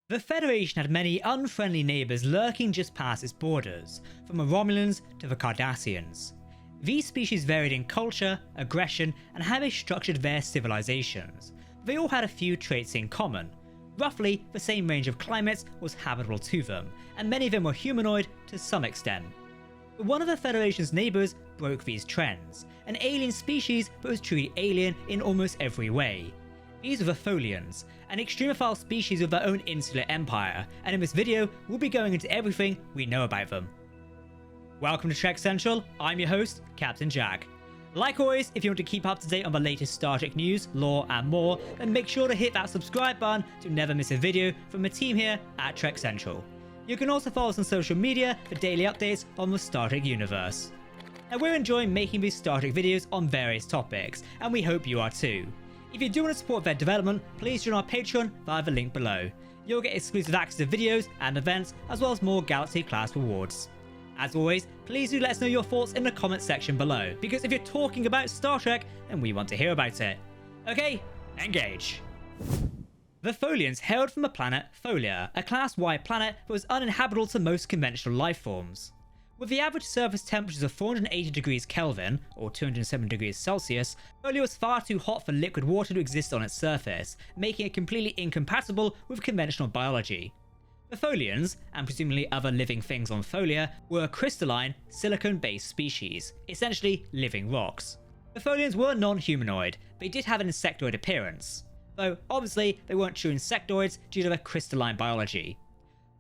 The Federation had many unfriendly neighbours lurking just past its borders, from the Romulans to the Cardassians. These species varied in culture, aggression, and how they structured their civilisations. They all had a few traits in common. Roughly, the same range of climates was habitable to them, and many of them were humanoid to some extent. But one of the Federation's neighbours broke these trends, an alien species that was truly alien in almost every way. These are the Tholians, an extremophile species with their own insular empire, and in this video we'll be going into everything we know about them. Welcome to Trek Central, I'm your host, Captain Jack. Like always, if you want to keep up to date on the latest Star Trek news, lore and more, then make sure to hit that subscribe button to never miss a video from the team here at Trek Central. You can also follow us on social media for daily updates on the Star Trek universe. Now we're enjoying making these Star Trek videos on various topics, and we hope you are too. If you do want to support their development, please join our Patreon via the link below. You'll get exclusive access to videos and events, as well as more Galaxy class rewards. As always, please do let us know your thoughts in the comments section below, because if you're talking about Star Trek, then we want to hear about it. Okay, engage. The Tholians hailed from the planet Tholia, a Class Y planet that was uninhabitable to most conventional life forms. With the average surface temperatures of 480 degrees Kelvin, or 207 degrees Celsius, Tholia was far too hot for liquid water to exist on its surface, making it completely incompatible with conventional biology. The Tholians, and presumably other living things on Tholia, were a crystalline, silicon-based species, essentially living rocks. The Tholians were non-humanoid, they did have an insectoid appearance, though obviously they weren't true insectoids due to their crystalline biology.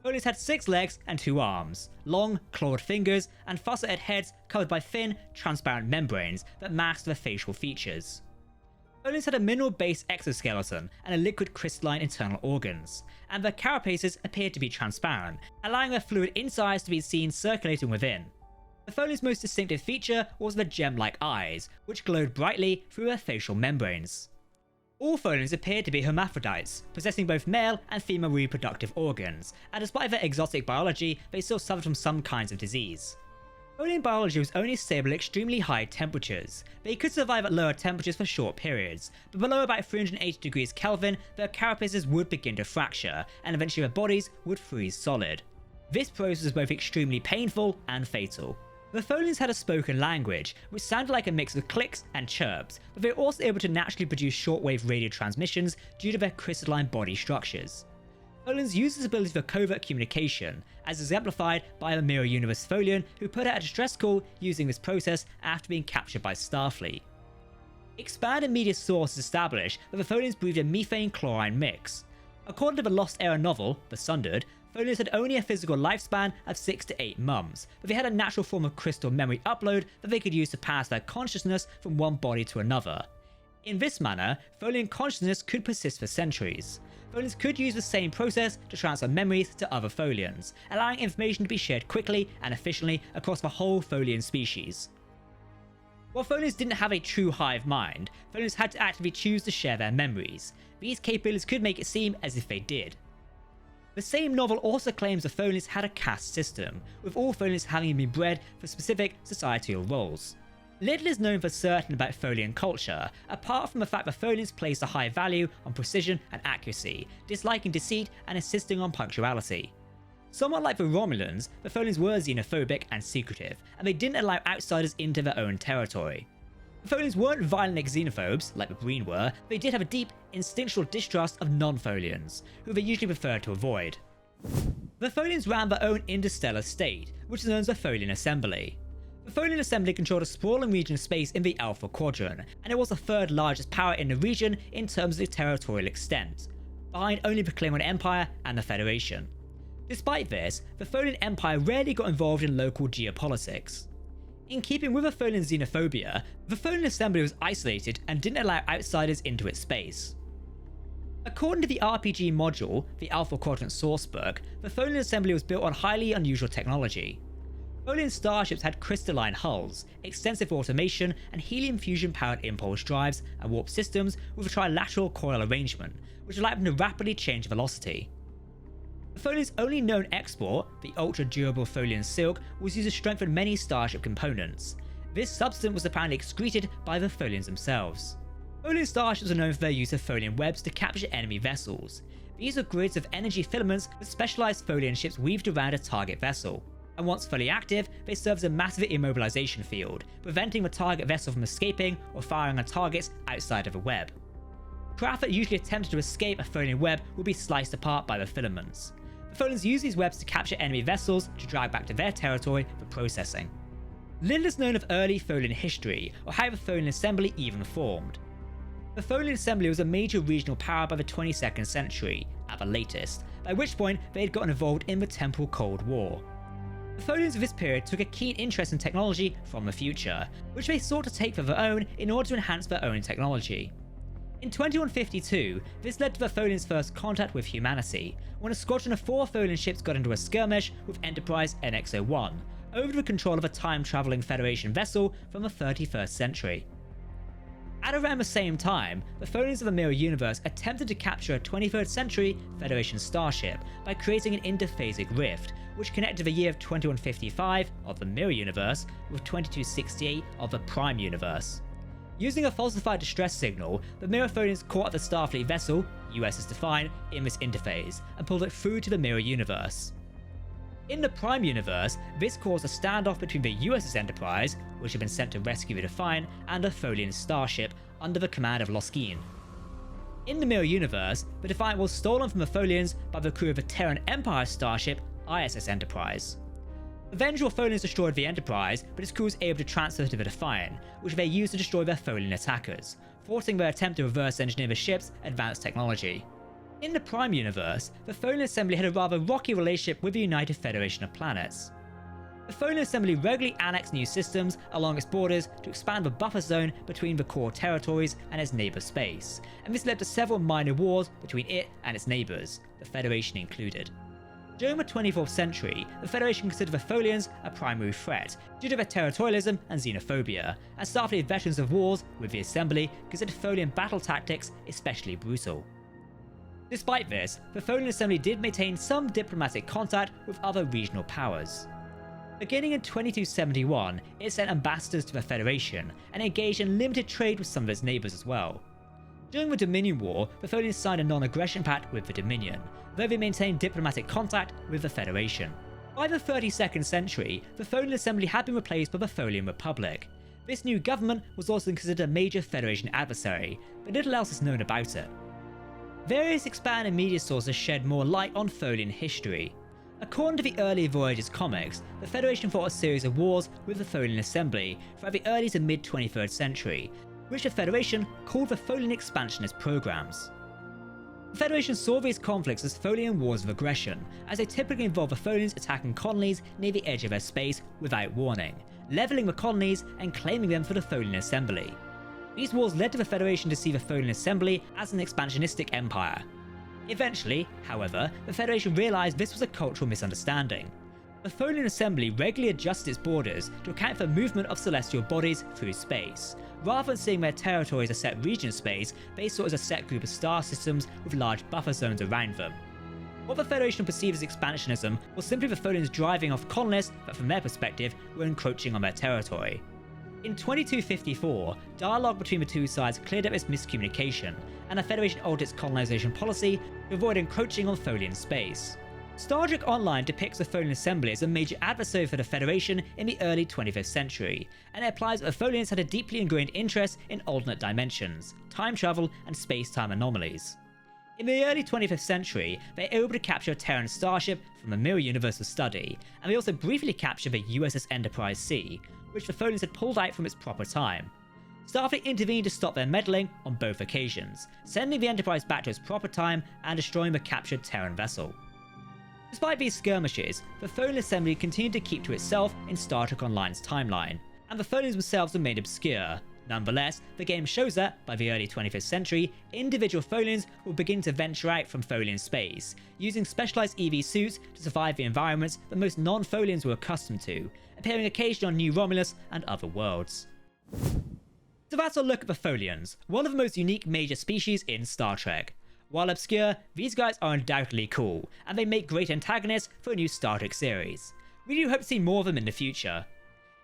Tholians had 6 legs and 2 arms, long, clawed fingers, and faceted heads covered by thin, transparent membranes that masked their facial features. Tholians had a mineral-based exoskeleton and a liquid crystalline internal organs, and their carapaces appeared to be transparent, allowing their fluid insides to be seen circulating within. The Tholians' most distinctive feature was their gem-like eyes, which glowed brightly through their facial membranes. All Tholians appeared to be hermaphrodites, possessing both male and female reproductive organs, and despite their exotic biology, they still suffered from some kinds of disease. Tholian biology was only stable at extremely high temperatures. They could survive at lower temperatures for short periods, but below about 380 degrees Kelvin, their carapaces would begin to fracture, and eventually their bodies would freeze solid. This process was both extremely painful and fatal. The Tholians had a spoken language, which sounded like a mix of clicks and chirps, but they were also able to naturally produce shortwave radio transmissions due to their crystalline body structures. Tholians used this ability for covert communication, as exemplified by the Mirror Universe Tholian, who put out a distress call using this process after being captured by Starfleet. Expanded media sources established that the Tholians breathed a methane-chlorine mix. According to the Lost Era novel, The Sundered, Tholians had only a physical lifespan of 6 to 8 months, but they had a natural form of crystal memory upload that they could use to pass their consciousness from one body to another. In this manner, Tholian consciousness could persist for centuries. Tholians could use the same process to transfer memories to other Tholians, allowing information to be shared quickly and efficiently across the whole Tholian species. While Tholians didn't have a true hive mind, Tholians had to actively choose to share their memories. These capabilities could make it seem as if they did. The same novel also claims the Tholians had a caste system, with all Tholians having been bred for specific societal roles. Little is known for certain about Tholian culture, apart from the fact that Tholians placed a high value on precision and accuracy, disliking deceit and insisting on punctuality. Somewhat like the Romulans, the Tholians were xenophobic and secretive, and they didn't allow outsiders into their own territory. The Tholians weren't violent xenophobes, like the Breen were, they did have a deep, instinctual distrust of non-Tholians, who they usually preferred to avoid. The Tholians ran their own interstellar state, which is known as the Tholian Assembly. The Tholian Assembly controlled a sprawling region of space in the Alpha Quadrant, and it was the third largest power in the region in terms of its territorial extent, behind only the Klingon Empire and the Federation. Despite this, the Tholian Empire rarely got involved in local geopolitics. In keeping with the Tholian xenophobia, the Tholian Assembly was isolated and didn't allow outsiders into its space. According to the RPG module, the Alpha Quadrant Sourcebook, the Tholian Assembly was built on highly unusual technology. Tholian starships had crystalline hulls, extensive automation, and helium fusion-powered impulse drives and warp systems with a trilateral coil arrangement, which allowed them to rapidly change velocity. The Tholian's only known export, the ultra-durable Tholian silk, was used to strengthen many starship components. This substance was apparently excreted by the Tholians themselves. Tholian starships are known for their use of Tholian webs to capture enemy vessels. These are grids of energy filaments with specialized Tholian ships weaved around a target vessel. And once fully active, they serve as a massive immobilization field, preventing the target vessel from escaping or firing on targets outside of a web. Craft that usually attempted to escape a Tholian web will be sliced apart by the filaments. The Tholians use these webs to capture enemy vessels to drag back to their territory for processing. Little is known of early Tholian history, or how the Tholian Assembly even formed. The Tholian Assembly was a major regional power by the 22nd century, at the latest, by which point they had gotten involved in the Temporal Cold War. The Tholians of this period took a keen interest in technology from the future, which they sought to take for their own in order to enhance their own technology. In 2152, this led to the Tholians' first contact with humanity, when a squadron of 4 Tholian ships got into a skirmish with Enterprise NX-01, over the control of a time-travelling Federation vessel from the 31st century. At around the same time, the Tholians of the Mirror Universe attempted to capture a 23rd century Federation starship by creating an interphasic rift, which connected the year of 2155 of the Mirror Universe with 2268 of the Prime Universe. Using a falsified distress signal, the Mirror Tholians caught the Starfleet vessel, USS Define, in this interphase, and pulled it through to the Mirror Universe. In the Prime Universe, this caused a standoff between the USS Enterprise, which had been sent to rescue the Define, and a Tholian starship under the command of Loskeen. In the Mirror Universe, the Define was stolen from the Tholians by the crew of the Terran Empire starship ISS Enterprise. The vengeful Tholians destroyed the Enterprise, but its crew was able to transfer to the Define, which they used to destroy their Tholian attackers, forcing their attempt to reverse engineer the ship's advanced technology. In the Prime Universe, the Tholian Assembly had a rather rocky relationship with the United Federation of Planets. The Tholian Assembly regularly annexed new systems along its borders to expand the buffer zone between the core territories and its neighbour space, and this led to several minor wars between it and its neighbours, the Federation included. During the 24th century, the Federation considered the Tholians a primary threat due to their territorialism and xenophobia, and Starfleet veterans of wars with the Assembly considered Tholian battle tactics especially brutal. Despite this, the Tholian Assembly did maintain some diplomatic contact with other regional powers. Beginning in 2271, it sent ambassadors to the Federation and engaged in limited trade with some of its neighbours as well. During the Dominion War, the Tholians signed a non-aggression pact with the Dominion, though they maintained diplomatic contact with the Federation. By the 32nd century, the Tholian Assembly had been replaced by the Tholian Republic. This new government was also considered a major Federation adversary, but little else is known about it. Various expanded media sources shed more light on Tholian history. According to the early Voyages comics, the Federation fought a series of wars with the Tholian Assembly throughout the early to mid-23rd century, which the Federation called the Tholian Expansionist Programs. The Federation saw these conflicts as Tholian wars of aggression, as they typically involve the Tholians attacking colonies near the edge of their space without warning, levelling the colonies and claiming them for the Tholian Assembly. These wars led to the Federation to see the Tholian Assembly as an expansionistic empire. Eventually, however, the Federation realised this was a cultural misunderstanding. The Tholian Assembly regularly adjusted its borders to account for the movement of celestial bodies through space. Rather than seeing their territory as a set region of space, they saw it as a set group of star systems with large buffer zones around them. What the Federation perceived as expansionism was simply the Tholians driving off colonists that from their perspective were encroaching on their territory. In 2254, dialogue between the two sides cleared up its miscommunication, and the Federation altered its colonization policy to avoid encroaching on Tholian space. Star Trek Online depicts the Tholian Assembly as a major adversary for the Federation in the early 25th century, and it implies that the Tholians had a deeply ingrained interest in alternate dimensions, time travel, and space-time anomalies. In the early 25th century, they were able to capture a Terran starship from the Mirror Universe for study, and they also briefly captured the USS Enterprise C, which the Tholians had pulled out from its proper time. Starfleet intervened to stop their meddling on both occasions, sending the Enterprise back to its proper time and destroying the captured Terran vessel. Despite these skirmishes, the Tholian Assembly continued to keep to itself in Star Trek Online's timeline, and the Tholians themselves remained obscure. Nonetheless, the game shows that, by the early 25th century, individual Tholians will begin to venture out from Tholian space, using specialised EV suits to survive the environments that most non-Tholians were accustomed to, appearing occasionally on New Romulus and other worlds. So that's a look at the Tholians, one of the most unique major species in Star Trek. While obscure, these guys are undoubtedly cool, and they make great antagonists for a new Star Trek series. We do hope to see more of them in the future.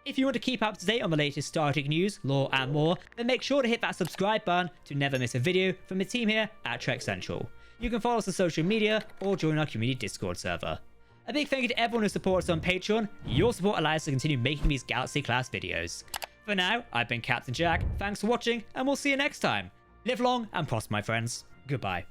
If you want to keep up to date on the latest Star Trek news, lore and more, then make sure to hit that subscribe button to never miss a video from the team here at Trek Central. you can follow us on social media or join our community Discord server. A big thank you to everyone who supports us on Patreon. Your support allows us to continue making these Galaxy class videos. For now, I've been Captain Jack, thanks for watching, and we'll see you next time. Live long and prosper, my friends. Goodbye.